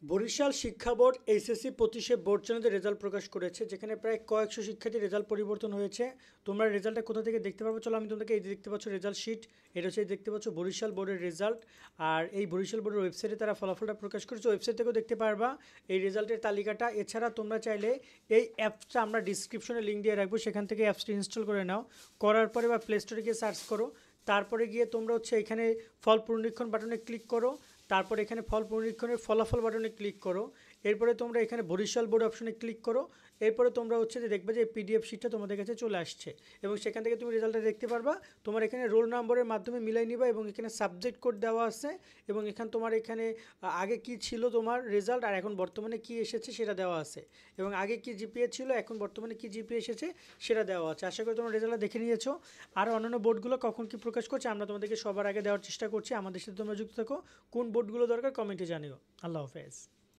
বরিশাল শিক্ষা board HSC 25-এ board চ্যানেলের result প্রকাশ করেছে, যেখানে প্রায় কয়েকশো শিক্ষার্থীর রেজাল্ট পরিবর্তন হয়েছে। তোমরা রেজাল্টটা কোথা থেকে দেখতে পারবো? চলো আমি তোমাদেরকে এই যে দেখতে পাচ্ছ রেজাল্ট শিট, এটা হচ্ছে দেখতে পাচ্ছ বরিশাল বোর্ডের রেজাল্ট। আর এই বরিশাল বোর্ডের ওয়েবসাইটে তারা ফলাফলটা প্রকাশ করেছে, ওয়েবসাইট থেকেও দেখতে পারবা এই রেজাল্টের তালিকাটা। এছাড়া তোমরা চাইলে এই অ্যাপসটা আমরা ডিসক্রিপশনে লিঙ্ক দিয়ে রাখবো, সেখান থেকে অ্যাপসটি ইনস্টল করে নাও। করার পরে বা প্লে স্টোরে গিয়ে সার্চ করো, তারপরে গিয়ে তোমরা হচ্ছে এখানে ফল পুনরীক্ষণ বাটনে ক্লিক করো, তারপর এখানে ফল পুনরীক্ষণের ফলাফল বাটনে ক্লিক করো। এরপরে তোমরা এখানে বরিশাল বোর্ড অপশনে ক্লিক করো। এরপরে তোমরা হচ্ছে যে দেখবে যে পিডিএফ শিটটা তোমাদের কাছে চলে আসছে, এবং সেখান থেকে তুমি রেজাল্টটা দেখতে পারবা। তোমার এখানে রোল নম্বরের মাধ্যমে মিলাই নিবা, এবং এখানে সাবজেক্ট কোড দেওয়া আছে, এবং এখানে তোমার এখানে আগে কি ছিল তোমার রেজাল্ট আর এখন বর্তমানে কি এসেছে সেটা দেওয়া আছে, এবং আগে কি জিপিএ ছিল এখন বর্তমানে কি জিপিএ এসেছে সেটা দেওয়া আছে। আশা করি তোমরা রেজাল্টটা দেখে নিয়েছো। আর অন্যান্য বোর্ডগুলো কখন কি প্রকাশ করছে আমরা তোমাদেরকে সবার আগে দেওয়ার চেষ্টা করছি। আমাদের সাথে তোমরা যুক্ত থাকো। কোন বোর্ডগুলো দরকার কমেন্টে জানিও। আল্লাহ হাফেজ।